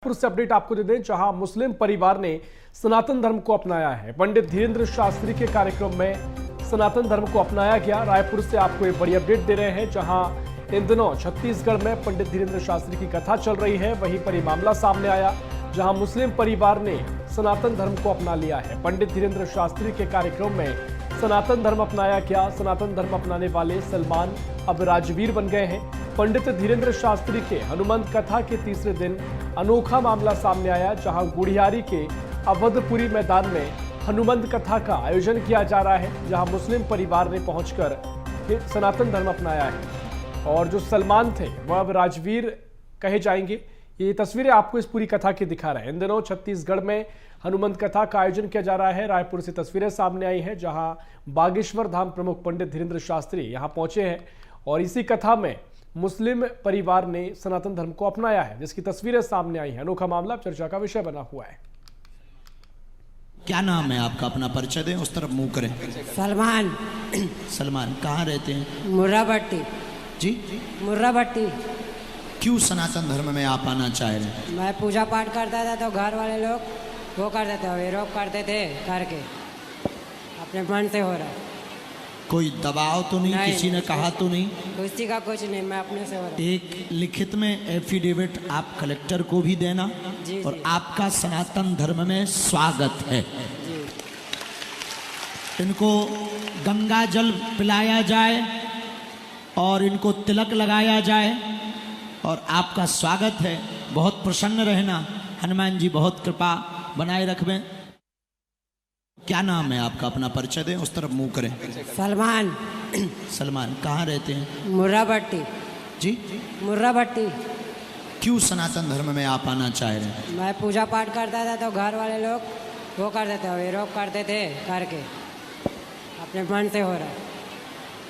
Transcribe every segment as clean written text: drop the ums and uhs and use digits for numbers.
से अपडेट आपको दे दें, जहां मुस्लिम परिवार ने सनातन धर्म को अपनाया है। पंडित धीरेन्द्र शास्त्री के कार्यक्रम में सनातन धर्म को अपनाया गया। रायपुर से आपको एक बड़ी अपडेट दे रहे हैं, जहां इन दिनों छत्तीसगढ़ में पंडित धीरेन्द्र शास्त्री की कथा चल रही है। वहीं पर ये मामला सामने आया जहां मुस्लिम परिवार ने सनातन धर्म को अपना लिया है। पंडित धीरेन्द्र शास्त्री के कार्यक्रम में सनातन धर्म अपनाया गया। सनातन धर्म अपनाने वाले सलमान अब राजवीर बन गए हैं। पंडित धीरेन्द्र शास्त्री के हनुमंत कथा के तीसरे दिन अनोखा मामला सामने आया, जहां गुड़ियारी के अवधपुरी मैदान में हनुमंत कथा का आयोजन किया जा रहा है, जहां मुस्लिम परिवार ने पहुंचकर सनातन धर्म अपनाया है। और जो सलमान थे वह अब राजवीर कहे जाएंगे। ये तस्वीरें आपको इस पूरी कथा की दिखा रहे हैं। इन दिनों छत्तीसगढ़ में हनुमंत कथा का आयोजन किया जा रहा है। रायपुर से तस्वीरें सामने आई हैं, जहां बागेश्वर धाम प्रमुख पंडित धीरेन्द्र शास्त्री यहां पहुंचे हैं और इसी कथा में मुस्लिम परिवार ने सनातन धर्म को अपनाया है, जिसकी तस्वीरें सामने आई हैं। अनोखा मामला चर्चा का विषय बना हुआ है। क्या नाम है आपका? अपना परिचय दें, उस तरफ मुंह करें। सलमान। सलमान, कहाँ रहते हैं? मुर्राभट्टी। जी, मुर्राभट्टी। क्यों सनातन धर्म में आप आना चाह रहे हैं? मैं पूजा पाठ करता था तो घर वाले लोग वो करते थे, विरोध करते थे करके, अपने मन से हो रहा है। कोई दबाव तो नहीं, किसी ने कहा तो नहीं? किसी का कुछ नहीं, मैं अपने से हो रहा। एक लिखित में एफिडेविट आप कलेक्टर को भी देना। जी, और जी। आपका सनातन धर्म में स्वागत है। जी। इनको गंगा जल पिलाया जाए और इनको तिलक लगाया जाए और आपका स्वागत है। बहुत प्रसन्न रहना, हनुमान जी बहुत कृपा बनाए रखवें। क्या नाम है आपका? अपना परिचय दें, उस तरफ मुंह करें। सलमान। सलमान, कहाँ रहते हैं? मुर्राभट्टी। जी, मुर्राभट्टी। क्यों सनातन धर्म में आप आना चाह रहे हैं? मैं पूजा पाठ करता था तो घर वाले लोग वो करते थे, विरोध करते थे करके, अपने मन से हो रहा है।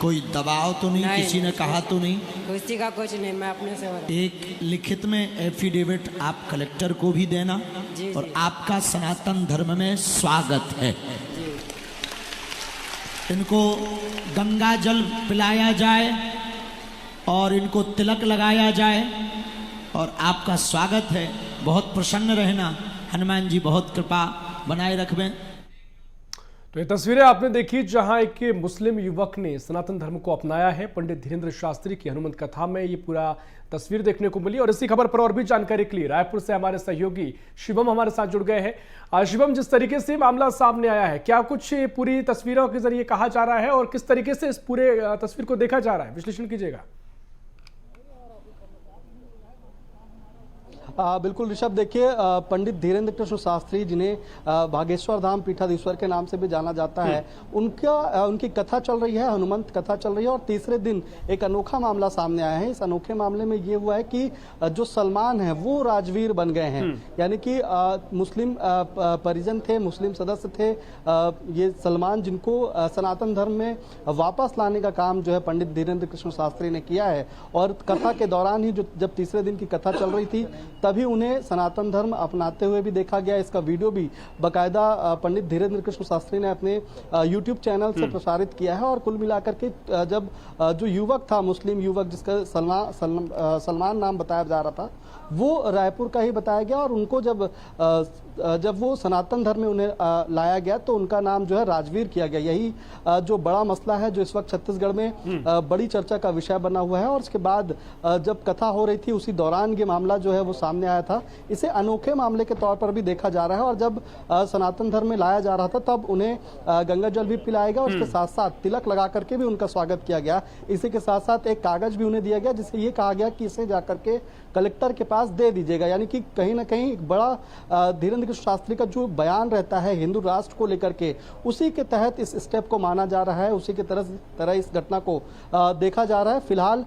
कोई दबाव तो नहीं, किसी ने कहा तो नहीं? किसी का कुछ नहीं, मैं अपने से हो रहा। एक लिखित में एफिडेविट आप कलेक्टर को भी देना। जी, और जी। आपका सनातन धर्म में स्वागत है। जी। इनको गंगा जल पिलाया जाए और इनको तिलक लगाया जाए और आपका स्वागत है। बहुत प्रसन्न रहना, हनुमान जी बहुत कृपा बनाए रखवें। तो ये तस्वीरें आपने देखी, जहां एक मुस्लिम युवक ने सनातन धर्म को अपनाया है। पंडित धीरेन्द्र शास्त्री की हनुमंत कथा में ये पूरा तस्वीर देखने को मिली। और इसी खबर पर और भी जानकारी के लिए रायपुर से हमारे सहयोगी शिवम हमारे साथ जुड़ गए हैं। शिवम, जिस तरीके से मामला सामने आया है, क्या कुछ पूरी तस्वीरों के जरिए कहा जा रहा है और किस तरीके से इस पूरे तस्वीर को देखा जा रहा है, विश्लेषण कीजिएगा। बिल्कुल ऋषभ, देखिए पंडित धीरेन्द्र कृष्ण शास्त्री, जिन्हें बागेश्वर धाम पीठाधीश्वर के नाम से भी जाना जाता है, उनकी कथा चल रही है, हनुमंत कथा चल रही है। और तीसरे दिन एक अनोखा मामला सामने आया है। इस अनोखे मामले में ये हुआ है कि जो सलमान है वो राजवीर बन गए हैं। यानी कि मुस्लिम परिजन थे, मुस्लिम सदस्य थे, ये सलमान, जिनको सनातन धर्म में वापस लाने का काम जो है पंडित धीरेन्द्र कृष्ण शास्त्री ने किया है। और कथा के दौरान ही जब तीसरे दिन की कथा चल रही थी, तभी उन्हें सनातन धर्म अपनाते हुए भी देखा गया। इसका वीडियो भी बाकायदा पंडित धीरेन्द्र कृष्ण शास्त्री ने अपने यूट्यूब चैनल से प्रसारित किया है। और कुल मिलाकर के जब जो युवक था, मुस्लिम युवक जिसका सलमान नाम बताया जा रहा था, वो रायपुर का ही बताया गया। और उनको जब वो सनातन धर्म में उन्हें लाया गया तो उनका नाम जो है राजवीर किया गया। यही जो बड़ा मसला है जो इस वक्त छत्तीसगढ़ में बड़ी चर्चा का विषय बना हुआ है। और उसके बाद जब कथा हो रही थी, उसी दौरान ये मामला जो है वो सामने आया था। इसे अनोखे मामले के तौर पर भी देखा जा रहा है। और जब सनातन धर्म में लाया जा रहा था, तब उन्हें गंगा जल भी पिलाया गया और उसके साथ साथ तिलक लगा करके भी उनका स्वागत किया गया। इसी के साथ साथ एक कागज भी उन्हें दिया गया, जिससे ये कहा गया कि इसे जाकर के कलेक्टर के पास दे दीजिएगा। यानी कि कहीं ना कहीं एक बड़ा धीरेन्द्र कृष्ण शास्त्री का जो बयान रहता है हिंदू राष्ट्र को लेकर के, उसी के तहत इस स्टेप को माना जा रहा है, उसी के तरह इस घटना को देखा जा रहा है। फिलहाल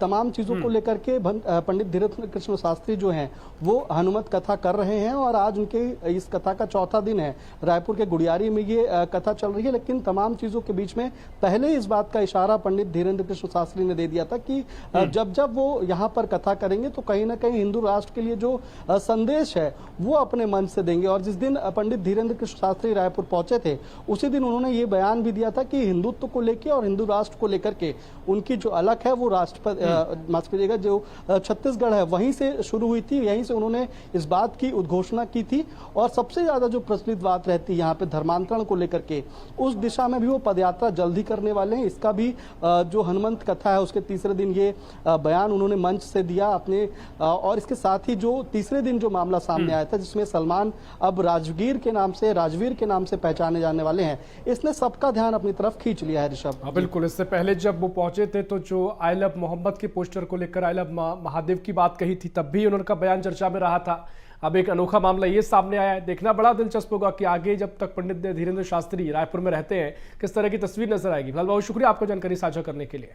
तमाम चीजों को लेकर के पंडित धीरेन्द्र कृष्ण शास्त्री जो हैं वो हनुमत कथा कर रहे हैं। और आज उनके इस कथा का चौथा दिन है। रायपुर के गुड़ियारी में ये कथा चल रही है। लेकिन तमाम चीजों के बीच में पहले इस बात का इशारा पंडित धीरेन्द्र कृष्ण शास्त्री ने दे दिया था कि जब वो यहाँ पर कथा करेंगे तो कहीं ना कहीं हिंदू राष्ट्र के लिए जो संदेश है वो अपने मन से देंगे। और जिस दिन पंडित धीरेन्द्र कृष्ण शास्त्री रायपुर पहुंचे थे, उसी दिन उन्होंने ये बयान भी दिया था कि हिंदुत्व को लेकर और हिंदू राष्ट्र को लेकर के उनकी जो अलख है वो राष्ट्रपति माफ कीजिएगा जो छत्तीसगढ़ है वहीं से शुरू हुई थी। थी, यहीं से उन्होंने इस बात की उद्घोषणा की थी। और सबसे ज़्यादा जो प्रचलित बात रहती है यहाँ पे धर्मांतरण को लेकर के, उस दिशा में भी वो पदयात्रा जल्द ही करने वाले हैं। इसका भी जो हनुमंत कथा है उसके तीसरे दिन ये बयान उन्होंने मंच से दिया अपने। और इसके साथ ही जो तीसरे दिन जो मामला सामने आया था, जिसमें सलमान अब राजवीर के नाम से पहचाने जाने वाले हैं, इसने सबका ध्यान अपनी तरफ खींच लिया है ऋषभ। बिल्कुल, इससे पहले जब वो पहुंचे थे तो जो आई लव मोहम्मद के पोस्टर को लेकर आई लव महादेव की बात कही थी, तब भी उनका बयान चर्चा में रहा था। अब एक अनोखा मामला ये सामने आया है। देखना बड़ा दिलचस्प होगा कि आगे जब तक पंडित धीरेंद्र शास्त्री रायपुर में रहते हैं किस तरह की तस्वीर नजर आएगी। फिलहाल बहुत शुक्रिया आपको जानकारी साझा करने के लिए।